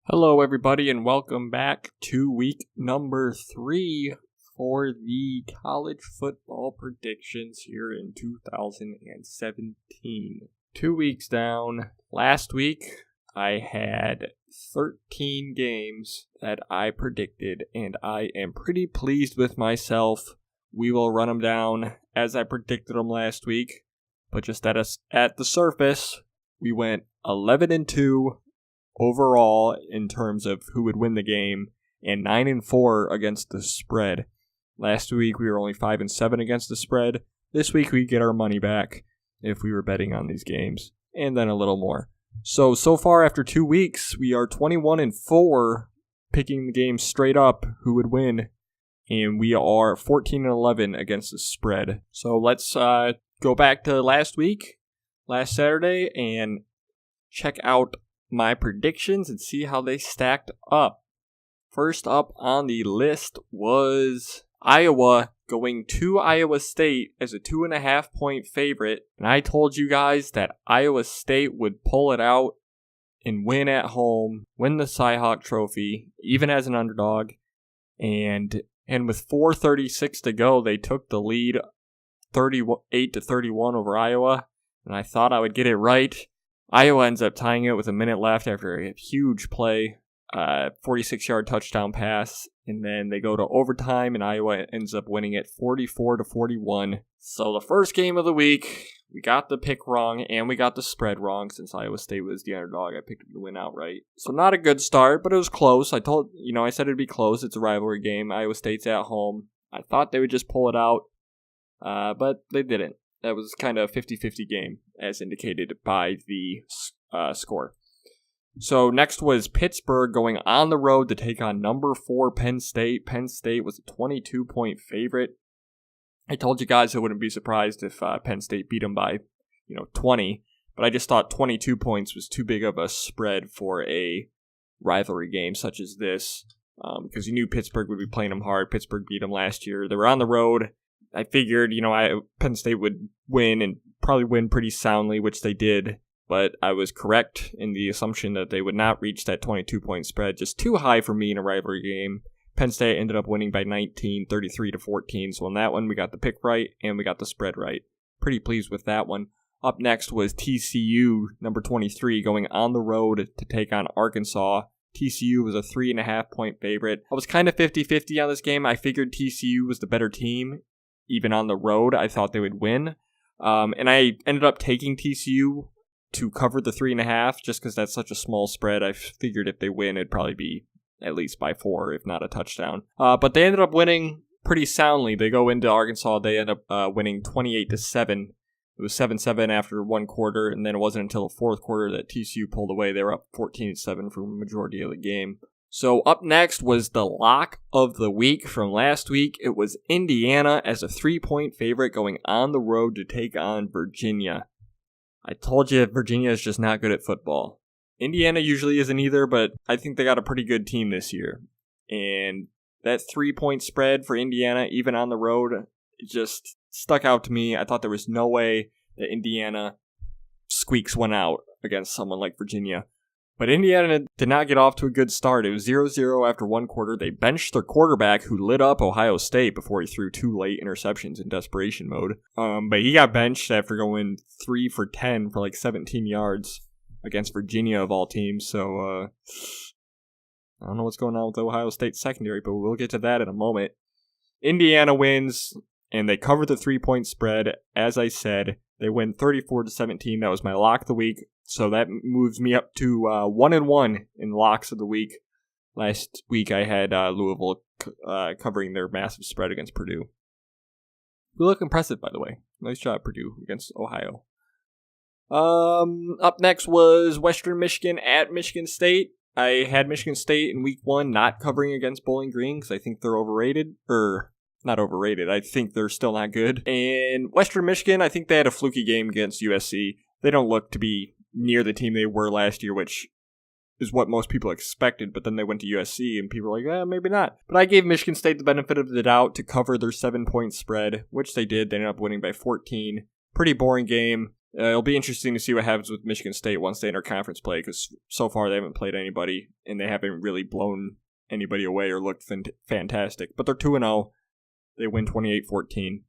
Hello, everybody, and welcome back to week number 3 for the college football predictions here in 2017. 2 weeks down. Last week, I had 13 games that I predicted, and I am pretty pleased with myself. We will run them down as I predicted them last week, but just at the surface, we went 11-2. Overall, in terms of who would win the game, and 9-4 against the spread. Last week we were only 5-7 against the spread. This week we get our money back if we were betting on these games, and then a little more. So far after 2 weeks, we are 21-4, picking the game straight up who would win, and we are 14-11 against the spread. So let's go back to last Saturday, and check out my predictions and see how they stacked up. First up on the list was Iowa going to Iowa State as a 2.5 point favorite. And I told you guys that Iowa State would pull it out and win at home, win the Cy-Hawk Trophy, even as an underdog. And with 4:36 to go, they took the lead 38-31 over Iowa. And I thought I would get it right. Iowa ends up tying it with a minute left after a huge play, 46-yard touchdown pass, and then they go to overtime, and Iowa ends up winning it 44-41. So the first game of the week, we got the pick wrong, and we got the spread wrong since Iowa State was the underdog. I picked them to win outright. So not a good start, but it was close. I said it'd be close. It's a rivalry game. Iowa State's at home. I thought they would just pull it out, but they didn't. That was kind of a 50-50 game, as indicated by the score. So next was Pittsburgh going on the road to take on number 4 Penn State. Penn State was a 22-point favorite. I told you guys I wouldn't be surprised if Penn State beat them by 20, but I just thought 22 points was too big of a spread for a rivalry game such as this, because you knew Pittsburgh would be playing them hard. Pittsburgh beat them last year. They were on the road. I figured, Penn State would win and probably win pretty soundly, which they did, but I was correct in the assumption that they would not reach that 22-point spread, just too high for me in a rivalry game. Penn State ended up winning by 19, 33-14, so on that one we got the pick right and we got the spread right. Pretty pleased with that one. Up next was TCU, number 23, going on the road to take on Arkansas. TCU was a 3.5 point favorite. I was kind of 50-50 on this game. I figured TCU was the better team. Even on the road, I thought they would win. And I ended up taking TCU to cover the 3.5 just because that's such a small spread. I figured if they win, it'd probably be at least by 4, if not a touchdown. But they ended up winning pretty soundly. They go into Arkansas. They end up winning 28-7. It was 7-7 after one quarter, and then it wasn't until the fourth quarter that TCU pulled away. They were up 14-7 for the majority of the game. So up next was the lock of the week from last week. It was Indiana as a 3-point favorite going on the road to take on Virginia. I told you Virginia is just not good at football. Indiana usually isn't either, but I think they got a pretty good team this year. And that 3-point spread for Indiana, even on the road, it just stuck out to me. I thought there was no way that Indiana squeaks one out against someone like Virginia. But Indiana did not get off to a good start. It was 0-0 after one quarter. They benched their quarterback who lit up Ohio State before he threw 2 late interceptions in desperation mode. But he got benched after going 3 for 10 for like 17 yards against Virginia of all teams. So I don't know what's going on with the Ohio State secondary, but we'll get to that in a moment. Indiana wins, and they cover the 3-point spread. As I said, they win 34-17. That was my lock of the week. So that moves me up to 1-1 in locks of the week. Last week I had Louisville covering their massive spread against Purdue. You look impressive, by the way. Nice job, Purdue, against Ohio. Up next was Western Michigan at Michigan State. I had Michigan State in week 1 not covering against Bowling Green because I think they're overrated. Not overrated. I think they're still not good. And Western Michigan, I think they had a fluky game against USC. They don't look to be near the team they were last year, which is what most people expected, but then they went to USC and people were like, maybe not. But I gave Michigan State the benefit of the doubt to cover their 7-point spread, which they did. They ended up winning by 14. Pretty boring game. It'll be interesting to see what happens with Michigan State once they enter conference play, because so far they haven't played anybody, and they haven't really blown anybody away or looked fantastic. But they're 2-0. They win 28-14.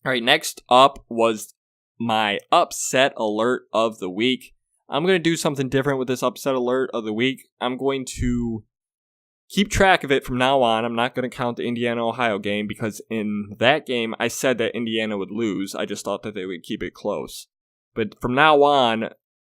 All right, next up was my upset alert of the week. I'm going to do something different with this upset alert of the week. I'm going to keep track of it from now on. I'm not going to count the Indiana-Ohio game, because in that game, I said that Indiana would lose. I just thought that they would keep it close. But from now on,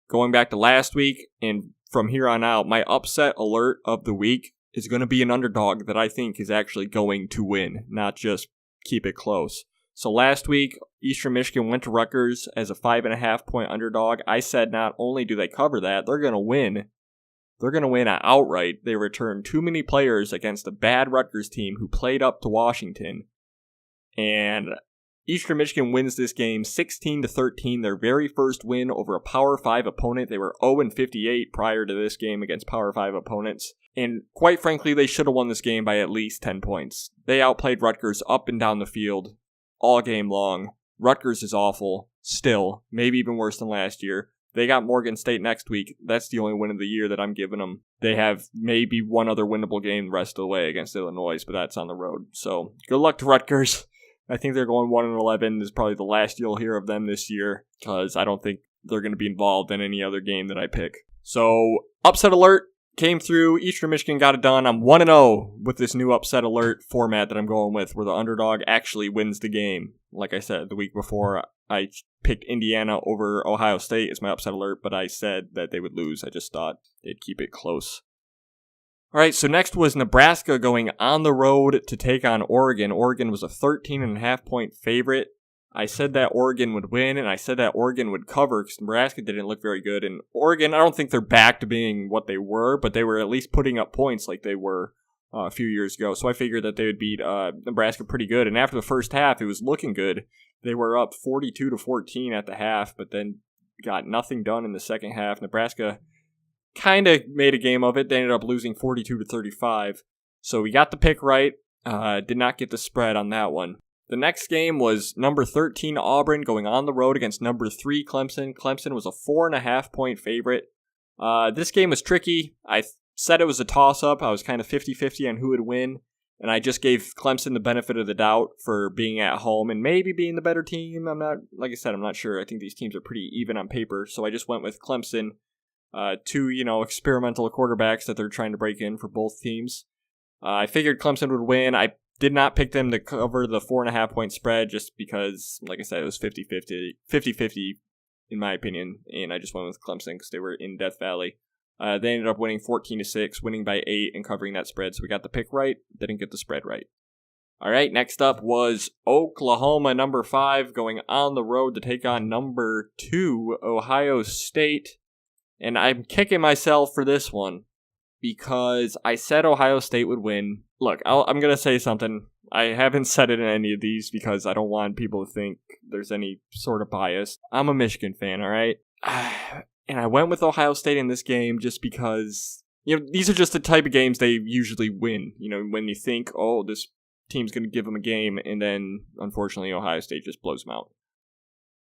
going back to last week and from here on out, my upset alert of the week is going to be an underdog that I think is actually going to win, not just keep it close. So last week, Eastern Michigan went to Rutgers as a 5.5-point underdog. I said not only do they cover that, they're going to win. They're going to win outright. They returned too many players against a bad Rutgers team who played up to Washington. And Eastern Michigan wins this game 16-13, their very first win over a Power 5 opponent. They were 0-58 prior to this game against Power 5 opponents. And quite frankly, they should have won this game by at least 10 points. They outplayed Rutgers up and down the field all game long. Rutgers is awful still, maybe even worse than last year. They got Morgan State next week. That's the only win of the year that I'm giving them. They have maybe one other winnable game the rest of the way against Illinois, but that's on the road. So good luck to Rutgers. I think they're going 1-11. This is probably the last you'll hear of them this year, because I don't think they're going to be involved in any other game that I pick. So upset alert came through. Eastern Michigan got it done. I'm 1-0 with this new upset alert format that I'm going with, where the underdog actually wins the game. Like I said, the week before, I picked Indiana over Ohio State as my upset alert, but I said that they would lose. I just thought they'd keep it close. All right, so next was Nebraska going on the road to take on Oregon. Oregon was a 13.5-point favorite. I said that Oregon would win, and I said that Oregon would cover because Nebraska didn't look very good. And Oregon, I don't think they're back to being what they were, but they were at least putting up points like they were a few years ago. So I figured that they would beat Nebraska pretty good. And after the first half, it was looking good. They were up 42-14 at the half, but then got nothing done in the second half. Nebraska kind of made a game of it. They ended up losing 42-35. So we got the pick right. Did not get the spread on that one. The next game was number 13 Auburn going on the road against number 3 Clemson. Clemson was a 4.5-point favorite. This game was tricky. I said it was a toss-up. I was kind of 50-50 on who would win. And I just gave Clemson the benefit of the doubt for being at home and maybe being the better team. Like I said, I'm not sure. I think these teams are pretty even on paper. So I just went with Clemson. Two, experimental quarterbacks that they're trying to break in for both teams. I figured Clemson would win. I did not pick them to cover the 4.5-point spread just because, like I said, it was 50-50 in my opinion. And I just went with Clemson because they were in Death Valley. They ended up winning 14-6, winning by 8 and covering that spread. So we got the pick right, didn't get the spread right. All right, next up was Oklahoma, number 5, going on the road to take on number 2, Ohio State. And I'm kicking myself for this one because I said Ohio State would win. Look, I'm going to say something. I haven't said it in any of these because I don't want people to think there's any sort of bias. I'm a Michigan fan, all right? And I went with Ohio State in this game just because, these are just the type of games they usually win. When you think, oh, this team's going to give them a game, and then, unfortunately, Ohio State just blows them out.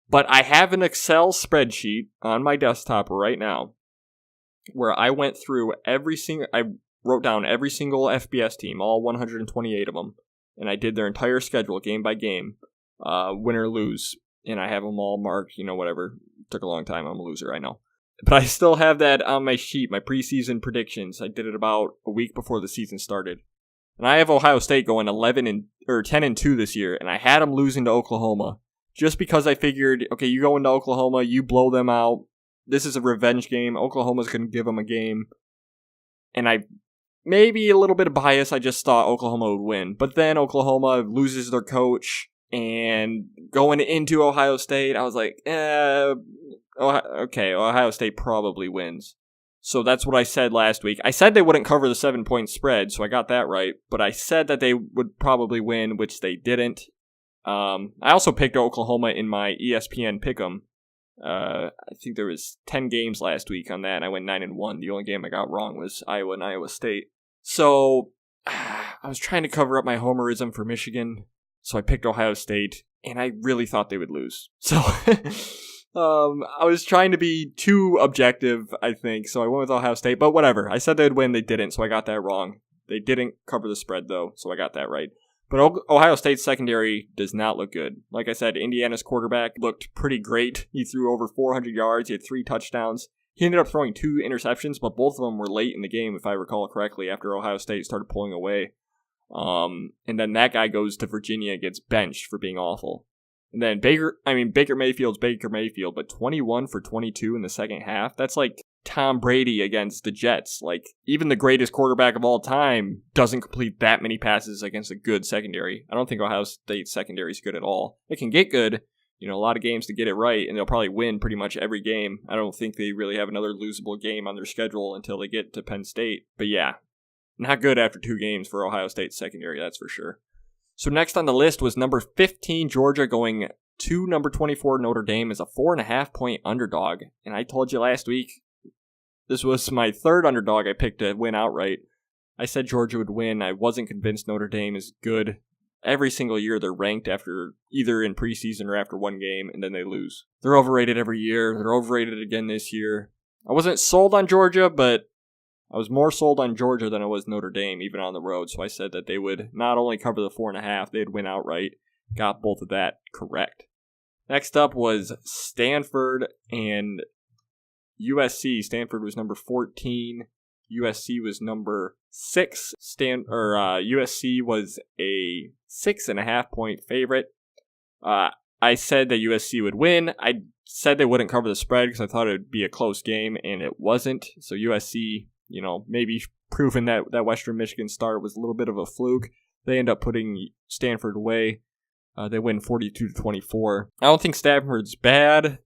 But I have an Excel spreadsheet on my desktop right now where I went through I wrote down every single FBS team, all 128 of them, and I did their entire schedule game by game, win or lose. And I have them all marked, whatever. It took a long time. I'm a loser, I know. But I still have that on my sheet, my preseason predictions. I did it about a week before the season started. And I have Ohio State going 10-2 this year, and I had them losing to Oklahoma. Just because I figured, okay, you go into Oklahoma, you blow them out. This is a revenge game. Oklahoma's going to give them a game. And I, maybe a little bit of bias, I just thought Oklahoma would win. But then Oklahoma loses their coach. And going into Ohio State, I was like, okay, Ohio State probably wins. So that's what I said last week. I said they wouldn't cover the 7-point spread, so I got that right. But I said that they would probably win, which they didn't. I also picked Oklahoma in my ESPN pick'em. I think there was 10 games last week on that, and I went 9-1. The only game I got wrong was Iowa and Iowa State. So I was trying to cover up my homerism for Michigan. So I picked Ohio State, and I really thought they would lose. So I was trying to be too objective, I think, so I went with Ohio State, but whatever. I said they'd win, they didn't, so I got that wrong. They didn't cover the spread, though, so I got that right. But Ohio State's secondary does not look good. Like I said, Indiana's quarterback looked pretty great. He threw over 400 yards. He had 3 touchdowns. He ended up throwing 2 interceptions, but both of them were late in the game, if I recall correctly, after Ohio State started pulling away. And then that guy goes to Virginia and gets benched for being awful. And then Baker Mayfield's Baker Mayfield, but 21 for 22 in the second half. That's like Tom Brady against the Jets. Like, even the greatest quarterback of all time doesn't complete that many passes against a good secondary. I don't think Ohio State's secondary is good at all. It can get good, a lot of games to get it right, and they'll probably win pretty much every game. I don't think they really have another losable game on their schedule until they get to Penn State. But yeah, not good after 2 games for Ohio State's secondary, that's for sure. So next on the list was number 15 Georgia going to number 24 Notre Dame as a 4.5-point underdog. And I told you last week, this was my third underdog I picked to win outright. I said Georgia would win. I wasn't convinced Notre Dame is good. Every single year they're ranked after either in preseason or after 1 game, and then they lose. They're overrated every year. They're overrated again this year. I wasn't sold on Georgia, but I was more sold on Georgia than I was Notre Dame, even on the road. So I said that they would not only cover the 4.5, they'd win outright. Got both of that correct. Next up was Stanford and USC. Stanford was number 14. USC was number 6. USC was a 6.5-point favorite. I said that USC would win. I said they wouldn't cover the spread because I thought it would be a close game, and it wasn't. So USC, maybe proving that Western Michigan start was a little bit of a fluke. They end up putting Stanford away. They win 42-24. I don't think Stanford's bad.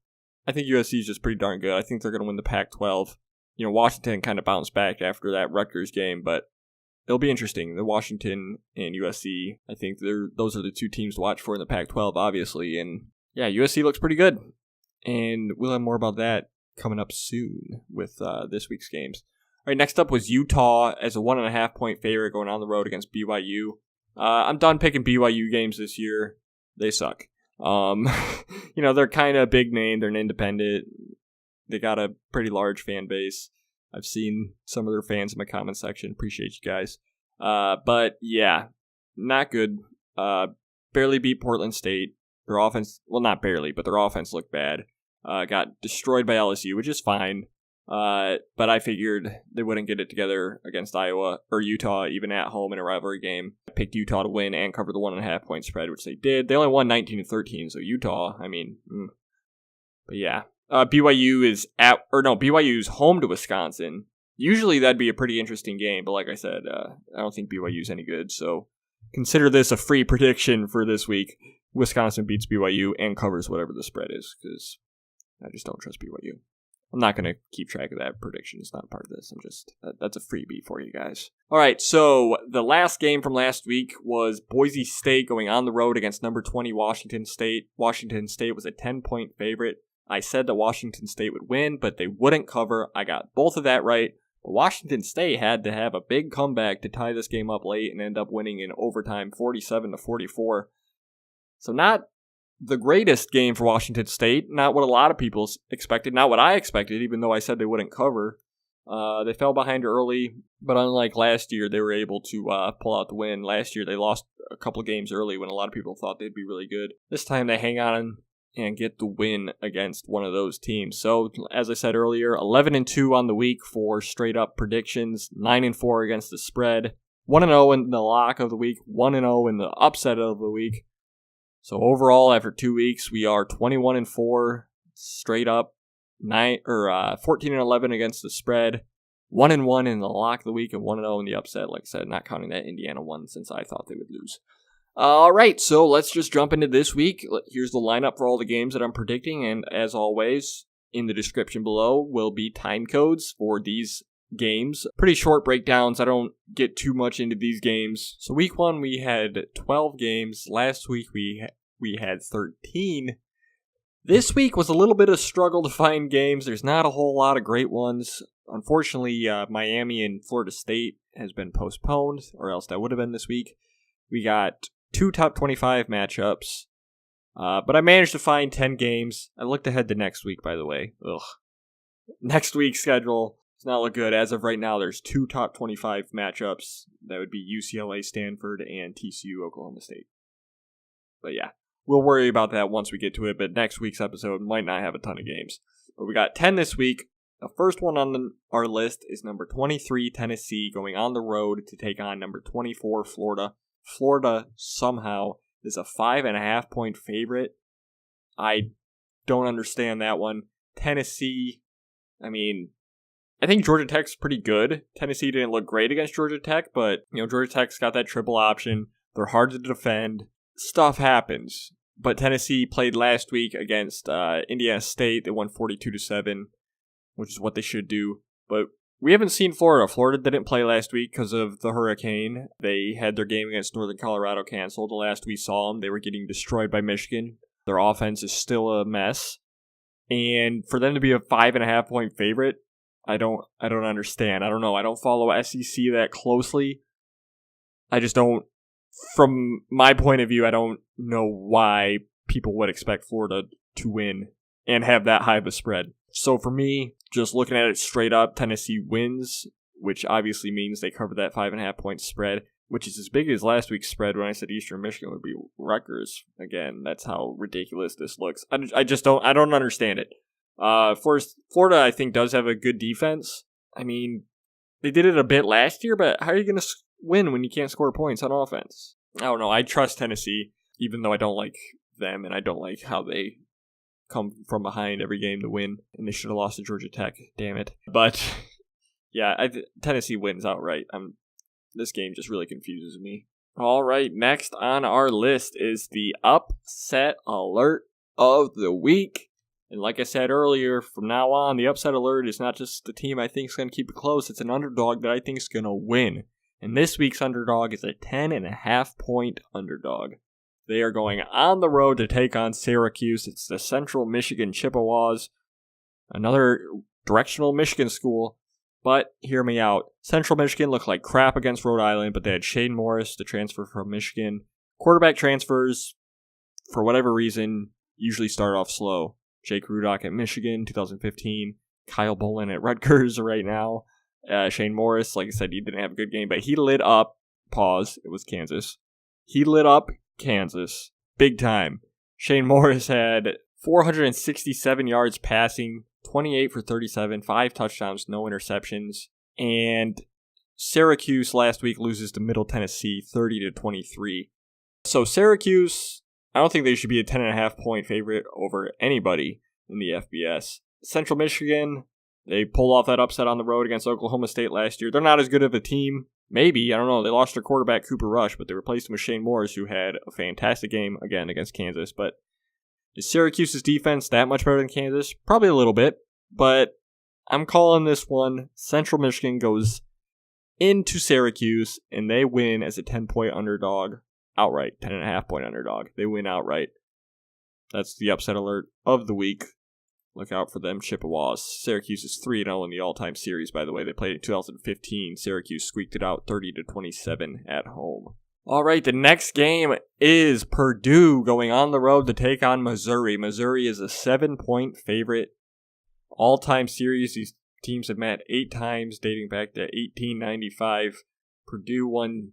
I think USC is just pretty darn good. I think they're going to win the Pac-12. Washington kind of bounced back after that Rutgers game, but it'll be interesting. The Washington and USC, I think those are the 2 teams to watch for in the Pac-12, obviously. And yeah, USC looks pretty good. And we'll have more about that coming up soon with this week's games. All right, next up was Utah as a 1.5-point favorite going on the road against BYU. I'm done picking BYU games this year. They suck. They're kind of a big name. They're an independent. They got a pretty large fan base. I've seen some of their fans in my comment section. Appreciate you guys. But yeah, not good. Barely beat Portland State. Their offense, well, not barely, but their offense looked bad. Got destroyed by LSU, which is fine. But I figured they wouldn't get it together against Iowa or Utah, even at home in a rivalry game. I picked Utah to win and cover the 1.5-point spread, which they did. They only won 19-13, so Utah, But yeah. BYU's home to Wisconsin. Usually that'd be a pretty interesting game, but like I said, I don't think BYU's any good, so consider this a free prediction for this week. Wisconsin beats BYU and covers whatever the spread is, because I just don't trust BYU. I'm not going to keep track of that prediction. It's not part of this. That's a freebie for you guys. All right, so the last game from last week was Boise State going on the road against number 20 Washington State. Washington State was a 10-point favorite. I said that Washington State would win, but they wouldn't cover. I got both of that right. But Washington State had to have a big comeback to tie this game up late and end up winning in overtime 47-44. So not the greatest game for Washington State. Not what a lot of people expected. Not what I expected, even though I said they wouldn't cover. They fell behind early, but unlike last year, they were able to pull out the win. Last year, they lost a couple of games early when a lot of people thought they'd be really good. This time, they hang on and get the win against one of those teams. So, as I said earlier, 11-2 on the week for straight-up predictions, 9-4 against the spread, 1-0 in the lock of the week, 1-0 in the upset of the week. So overall, after 2 weeks, we are 21-4 straight up, 14-11 against the spread, 1-1 in the lock of the week, and 1-0 in the upset. Like I said, not counting that Indiana one since I thought they would lose. All right, so let's just jump into this week. Here's the lineup for all the games that I'm predicting, and as always, in the description below will be time codes for these games. Pretty short breakdowns. I don't get too much into these games. So week 1, we had 12 games. Last week, we had 13. This week was a little bit of a struggle to find games. There's not a whole lot of great ones. Unfortunately, Miami and Florida State has been postponed, or else that would have been this week. We got 2 top 25 matchups. But I managed to find 10 games. I looked ahead to next week, by the way. Ugh. Next week's schedule does not look good. As of right now, there's 2 top 25 matchups. That would be UCLA, Stanford, and TCU, Oklahoma State. But yeah, we'll worry about that once we get to it. But next week's episode might not have a ton of games. But we got 10 this week. The first one on our list is number 23, Tennessee, going on the road to take on number 24, Florida. Florida somehow is a 5.5 point favorite. I don't understand that one. Tennessee, I mean, I think Georgia Tech's pretty good. Tennessee didn't look great against Georgia Tech, but Georgia Tech's got that triple option. They're hard to defend. Stuff happens. But Tennessee played last week against Indiana State. They won 42-7, which is what they should do. But we haven't seen Florida. Florida didn't play last week because of the hurricane. They had their game against Northern Colorado canceled. The last we saw them, they were getting destroyed by Michigan. Their offense is still a mess. And for them to be a 5.5 point favorite, I don't understand. I don't know. I don't follow SEC that closely. I just don't. From my point of view, I don't know why people would expect Florida to win and have that high of a spread. So for me, just looking at it straight up, Tennessee wins, which obviously means they cover that 5.5 point spread, which is as big as last week's spread when I said Eastern Michigan would be Rutgers. Again, that's how ridiculous this looks. I just don't understand it. First, Florida, I think, does have a good defense. I mean, they did it a bit last year, but how are you going to win when you can't score points on offense? I don't know. I trust Tennessee, even though I don't like them, and I don't like how they come from behind every game to win, and they should have lost to Georgia Tech. Damn it. But, yeah, Tennessee wins outright. This game just really confuses me. All right, next on our list is the upset alert of the week. And like I said earlier, from now on, the upset alert is not just the team I think is going to keep it close. It's an underdog that I think is going to win. And this week's underdog is a 10.5 point underdog. They are going on the road to take on Syracuse. It's the Central Michigan Chippewas, another directional Michigan school. But hear me out. Central Michigan looked like crap against Rhode Island, but they had Shane Morris, the transfer from Michigan. Quarterback transfers, for whatever reason, usually start off slow. Jake Rudock at Michigan, 2015. Kyle Bolin at Rutgers right now. Shane Morris, like I said, he didn't have a good game, but he lit up, it was Kansas. He lit up Kansas, big time. Shane Morris had 467 yards passing, 28 for 37, 5 touchdowns, no interceptions. And Syracuse last week loses to Middle Tennessee, 30-23. So Syracuse, I don't think they should be a 10.5 point favorite over anybody in the FBS. Central Michigan, they pulled off that upset on the road against Oklahoma State last year. They're not as good of a team. Maybe, I don't know. They lost their quarterback, Cooper Rush, but they replaced him with Shane Morris, who had a fantastic game, again, against Kansas. But is Syracuse's defense that much better than Kansas? Probably a little bit, but I'm calling this one. Central Michigan goes into Syracuse, and they win as a 10-point underdog outright. 10.5 point underdog. They win outright. That's the upset alert of the week. Look out for them, Chippewas. Syracuse is 3-0 in the all-time series, by the way. They played in 2015. Syracuse squeaked it out 30-27 at home. All right, the next game is Purdue going on the road to take on Missouri. Missouri is a 7-point favorite. All-time series, these teams have met 8 times, dating back to 1895. Purdue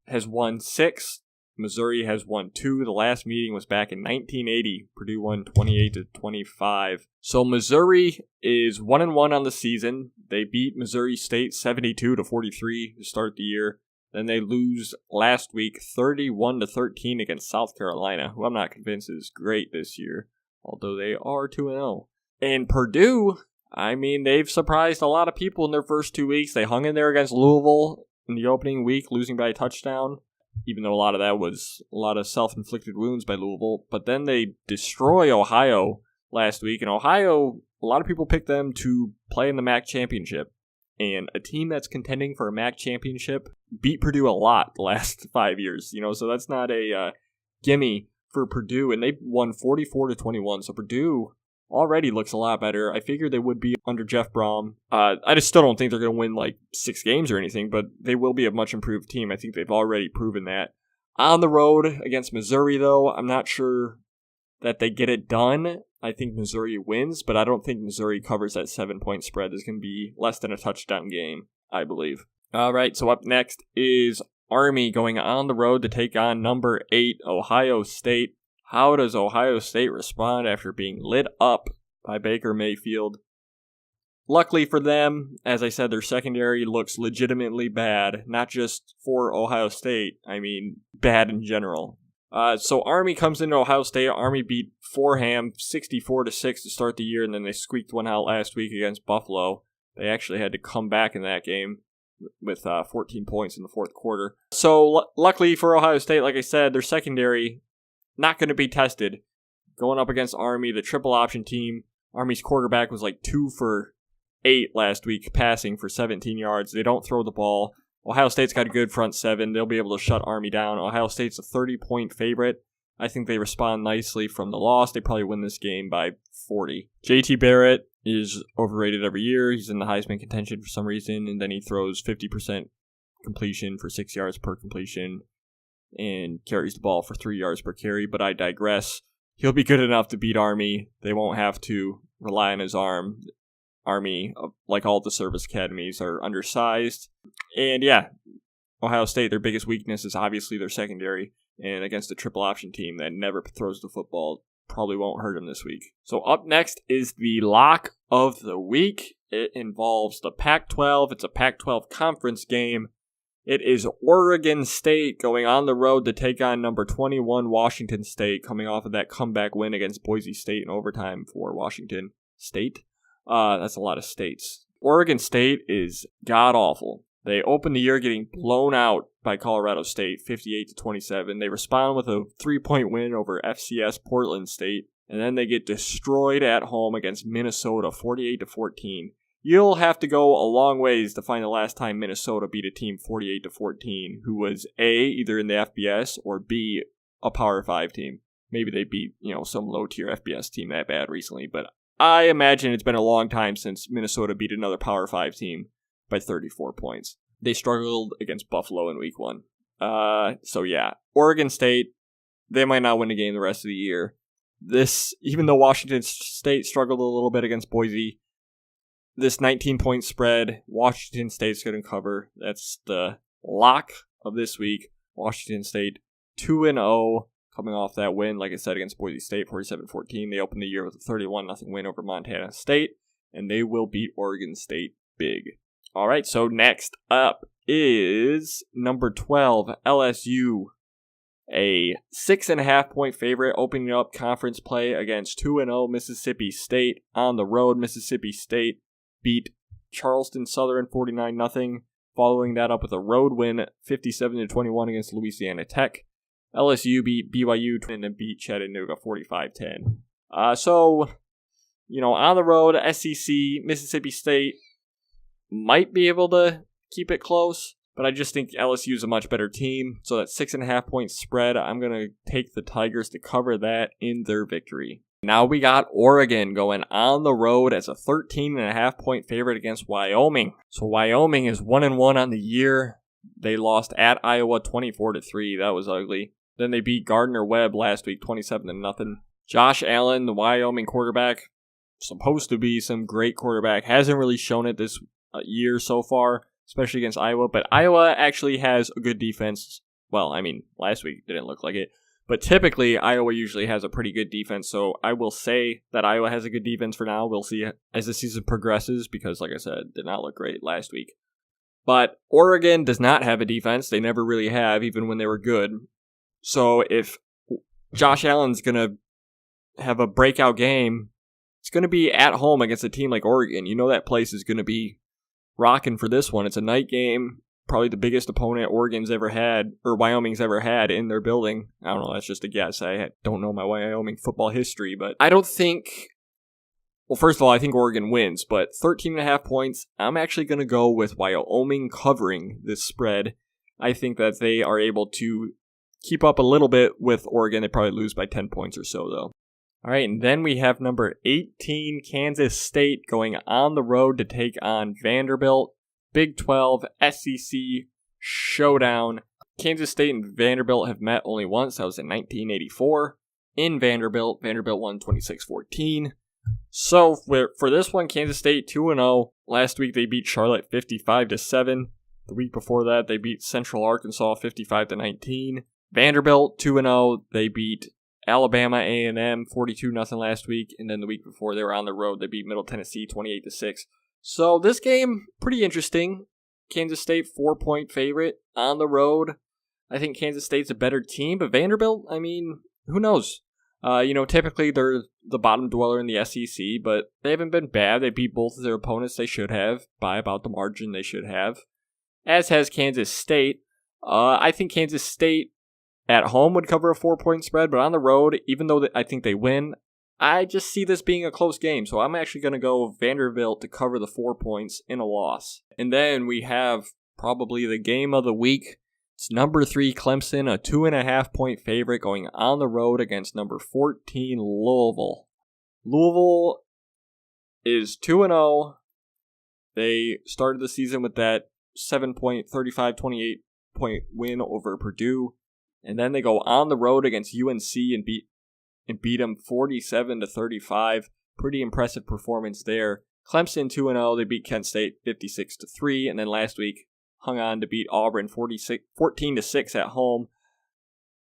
has won 6. Missouri has won 2. The last meeting was back in 1980. Purdue won 28-25. So Missouri is 1-1 on the season. They beat Missouri State 72-43 to start the year. Then they lose last week 31-13 against South Carolina, who I'm not convinced is great this year, although they are 2-0. And Purdue, I mean, they've surprised a lot of people in their first 2 weeks. They hung in there against Louisville in the opening week, losing by a touchdown, even though a lot of that was a lot of self-inflicted wounds by Louisville. But then they destroy Ohio last week. And Ohio, a lot of people picked them to play in the MAC championship. And a team that's contending for a MAC championship beat Purdue a lot the last 5 years. So that's not a gimme for Purdue. And they won 44-21. So Purdue already looks a lot better. I figured they would be under Jeff Brom. I just still don't think they're going to win like 6 games or anything, but they will be a much improved team. I think they've already proven that. On the road against Missouri, though, I'm not sure that they get it done. I think Missouri wins, but I don't think Missouri covers that 7-point spread. There's going to be less than a touchdown game, I believe. All right, so up next is Army going on the road to take on number 8, Ohio State. How does Ohio State respond after being lit up by Baker Mayfield? Luckily for them, as I said, their secondary looks legitimately bad, not just for Ohio State, I mean bad in general. So Army comes into Ohio State. Army beat Fordham 64-6 to start the year, and then they squeaked one out last week against Buffalo. They actually had to come back in that game with 14 points in the fourth quarter. So luckily for Ohio State, like I said, their secondary not going to be tested. Going up against Army, the triple option team. Army's quarterback was like 2 for 8 last week, passing for 17 yards. They don't throw the ball. Ohio State's got a good front seven. They'll be able to shut Army down. Ohio State's a 30-point favorite. I think they respond nicely from the loss. They probably win this game by 40. JT Barrett is overrated every year. He's in the Heisman contention for some reason, and then he throws 50% completion for 6 yards per completion and carries the ball for 3 yards per carry, but I digress. He'll be good enough to beat Army. They won't have to rely on his arm. Army, like all the service academies, are undersized. And yeah, Ohio State, their biggest weakness is obviously their secondary. And against a triple option team that never throws the football, probably won't hurt them this week. So up next is the lock of the week. It involves the Pac-12. It's a Pac-12 conference game. It is Oregon State going on the road to take on number 21 Washington State, coming off of that comeback win against Boise State in overtime for Washington State. That's a lot of states. Oregon State is god-awful. They opened the year getting blown out by Colorado State, 58-27. They respond with a 3-point win over FCS Portland State, and then they get destroyed at home against Minnesota, 48-14. You'll have to go a long ways to find the last time Minnesota beat a team 48-14, who was A, either in the FBS, or B, a Power 5 team. Maybe they beat, some low-tier FBS team that bad recently, but I imagine it's been a long time since Minnesota beat another Power 5 team by 34 points. They struggled against Buffalo in week 1. So yeah, Oregon State, they might not win a game the rest of the year. Even though Washington State struggled a little bit against Boise, this 19-point spread, Washington State's going to cover. That's the lock of this week. Washington State 2-0, coming off that win, like I said, against Boise State, 47-14. They opened the year with a 31-0 win over Montana State, and they will beat Oregon State big. All right, so next up is number 12, LSU. A 6.5-point favorite opening up conference play against 2-0 Mississippi State on the road. Mississippi State beat Charleston Southern 49-0, following that up with a road win 57-21 against Louisiana Tech. LSU beat BYU and then beat Chattanooga 45-10. So, on the road, SEC, Mississippi State might be able to keep it close, but I just think LSU is a much better team. So that 6.5-point spread, I'm going to take the Tigers to cover that in their victory. Now we got Oregon going on the road as a 13.5-point favorite against Wyoming. So Wyoming is 1-1 on the year. They lost at Iowa 24-3. That was ugly. Then they beat Gardner-Webb last week 27-0. Josh Allen, the Wyoming quarterback, supposed to be some great quarterback, hasn't really shown it this year so far, especially against Iowa. But Iowa actually has a good defense. Well, last week didn't look like it. But typically, Iowa usually has a pretty good defense, so I will say that Iowa has a good defense for now. We'll see as the season progresses because, like I said, did not look great last week. But Oregon does not have a defense. They never really have, even when they were good. So if Josh Allen's going to have a breakout game, it's going to be at home against a team like Oregon. That place is going to be rocking for this one. It's a night game. Probably the biggest opponent Oregon's ever had, or Wyoming's ever had in their building. I don't know, that's just a guess. I don't know my Wyoming football history, but I don't think... Well, first of all, I think Oregon wins, but 13.5 points, I'm actually going to go with Wyoming covering this spread. I think that they are able to keep up a little bit with Oregon. They probably lose by 10 points or so, though. All right, and then we have number 18, Kansas State, going on the road to take on Vanderbilt. Big 12 SEC showdown. Kansas State and Vanderbilt have met only once. That was in 1984. in Vanderbilt. Vanderbilt won 26-14. So for this one, Kansas State 2-0. Last week they beat Charlotte 55-7. The week before that they beat Central Arkansas 55-19. Vanderbilt 2-0. They beat Alabama A&M 42-0 last week, and then the week before they were on the road. They beat Middle Tennessee 28-6. So this game, pretty interesting. Kansas State 4-point favorite on the road. I think Kansas State's a better team, but Vanderbilt, I mean, who knows? Typically they're the bottom dweller in the SEC, but they haven't been bad. They beat both of their opponents they should have by about the margin they should have, as has Kansas State. I think Kansas State at home would cover a 4-point spread, but on the road, even though I think they win, I just see this being a close game. So I'm actually going to go Vanderbilt to cover the 4 points in a loss. And then we have probably the game of the week. It's number 3 Clemson, a 2.5-point favorite going on the road against number 14 Louisville. Louisville is 2-0. They started the season with that 7-point, 35-28-point win over Purdue. And then they go on the road against UNC and beat them 47-35. Pretty impressive performance there. Clemson 2-0. They beat Kent State 56-3. And then last week hung on to beat Auburn 14-6 at home.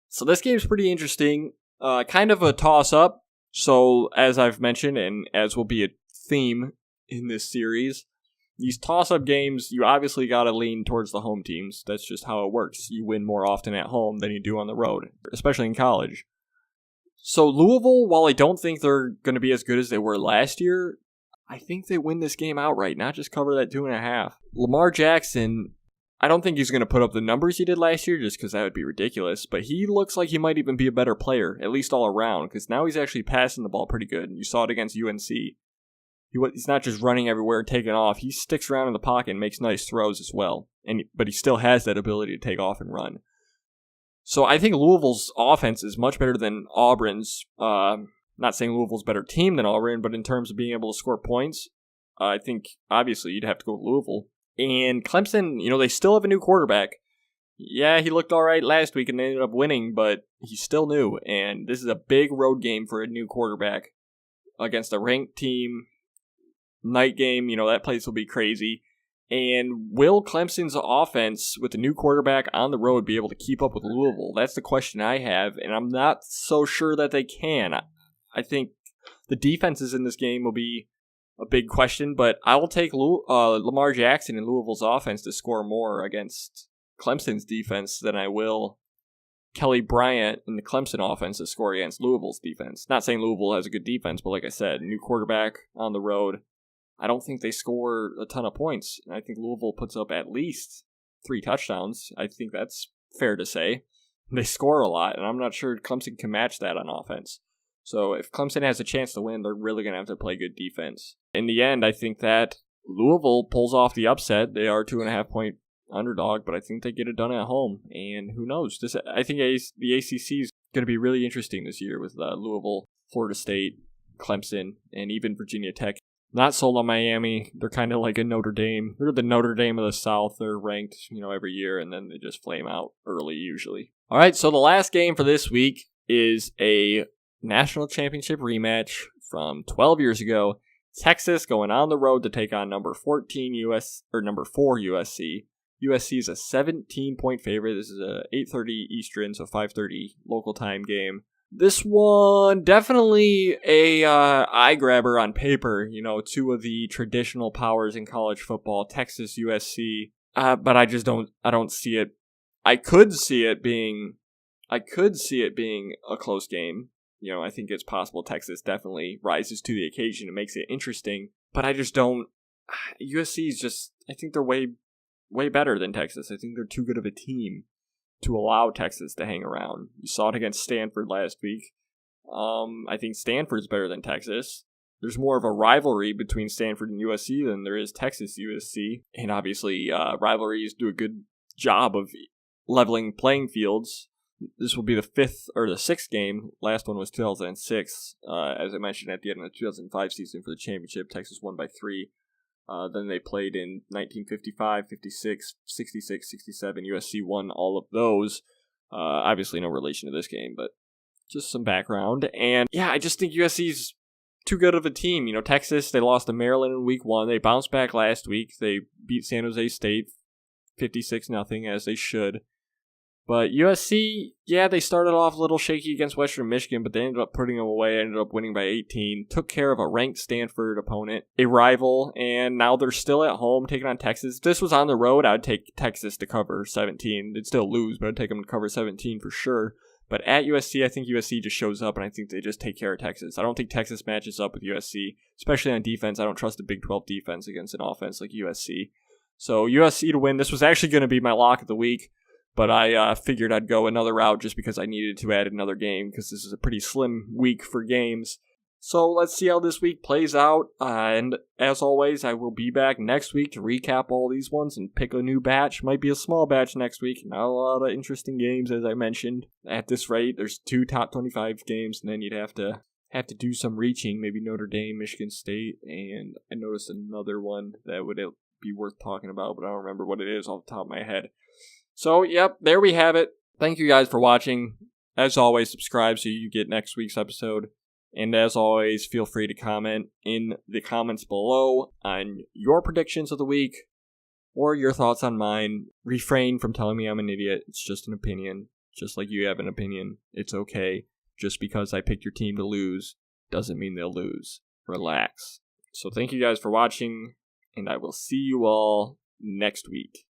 So this game's pretty interesting. Kind of a toss-up. So as I've mentioned, and as will be a theme in this series, these toss-up games, you obviously got to lean towards the home teams. That's just how it works. You win more often at home than you do on the road, especially in college. So Louisville, while I don't think they're going to be as good as they were last year, I think they win this game outright, not just cover that 2.5. Lamar Jackson, I don't think he's going to put up the numbers he did last year just because that would be ridiculous, but he looks like he might even be a better player, at least all around, because now he's actually passing the ball pretty good. You saw it against UNC. He's not just running everywhere and taking off. He sticks around in the pocket and makes nice throws as well. But he still has that ability to take off and run. So I think Louisville's offense is much better than Auburn's. Not saying Louisville's a better team than Auburn, but in terms of being able to score points, I think obviously you'd have to go with Louisville. And Clemson, they still have a new quarterback. Yeah, he looked all right last week and they ended up winning, but he's still new. And this is a big road game for a new quarterback against a ranked team. Night game, that place will be crazy. And will Clemson's offense with the new quarterback on the road be able to keep up with Louisville? That's the question I have, and I'm not so sure that they can. I think the defenses in this game will be a big question, but I will take Lamar Jackson and Louisville's offense to score more against Clemson's defense than I will Kelly Bryant and the Clemson offense to score against Louisville's defense. Not saying Louisville has a good defense, but like I said, new quarterback on the road. I don't think they score a ton of points. I think Louisville puts up at least 3 touchdowns. I think that's fair to say. They score a lot, and I'm not sure Clemson can match that on offense. So if Clemson has a chance to win, they're really going to have to play good defense. In the end, I think that Louisville pulls off the upset. They are 2.5-point underdog, but I think they get it done at home. And who knows? I think the ACC is going to be really interesting this year with Louisville, Florida State, Clemson, and even Virginia Tech. Not sold on Miami. They're kind of like a Notre Dame. They're the Notre Dame of the South. They're ranked, every year, and then they just flame out early usually. All right, so the last game for this week is a national championship rematch from 12 years ago. Texas going on the road to take on number 4 USC. USC is a 17-point favorite. This is a 8:30 Eastern, so 5:30 local time game. This one, definitely a eye grabber on paper. 2 of the traditional powers in college football, Texas, USC. But I don't see it. I could see it being a close game. I think it's possible Texas definitely rises to the occasion and makes it interesting. But I just don't. USC is just. I think they're way better than Texas. I think they're too good of a team to allow Texas to hang around. You saw it against Stanford last week. I think Stanford's better than Texas. There's more of a rivalry between Stanford and USC than there is Texas-USC. And obviously, rivalries do a good job of leveling playing fields. This will be the 5th or the 6th game. Last one was 2006. As I mentioned at the end of the 2005 season for the championship, Texas won by 3. Then they played in 1955, 56, 66, 67. USC won all of those. Obviously no relation to this game, but just some background. And yeah, I just think USC's too good of a team. Texas, they lost to Maryland in week 1. They bounced back last week. They beat San Jose State 56-0, as they should. But USC, yeah, they started off a little shaky against Western Michigan, but they ended up putting them away, ended up winning by 18, took care of a ranked Stanford opponent, a rival, and now they're still at home taking on Texas. If this was on the road, I would take Texas to cover 17. They'd still lose, but I'd take them to cover 17 for sure. But at USC, I think USC just shows up, and I think they just take care of Texas. I don't think Texas matches up with USC, especially on defense. I don't trust a Big 12 defense against an offense like USC. So USC to win. This was actually going to be my lock of the week, but I figured I'd go another route just because I needed to add another game because this is a pretty slim week for games. So let's see how this week plays out. And as always, I will be back next week to recap all these ones and pick a new batch. Might be a small batch next week. Not a lot of interesting games, as I mentioned. At this rate, there's 2 top 25 games, and then you'd have to do some reaching. Maybe Notre Dame, Michigan State, and I noticed another one that would be worth talking about, but I don't remember what it is off the top of my head. So, yep, there we have it. Thank you guys for watching. As always, subscribe so you get next week's episode. And as always, feel free to comment in the comments below on your predictions of the week or your thoughts on mine. Refrain from telling me I'm an idiot. It's just an opinion. Just like you have an opinion. It's okay. Just because I picked your team to lose doesn't mean they'll lose. Relax. So thank you guys for watching, and I will see you all next week.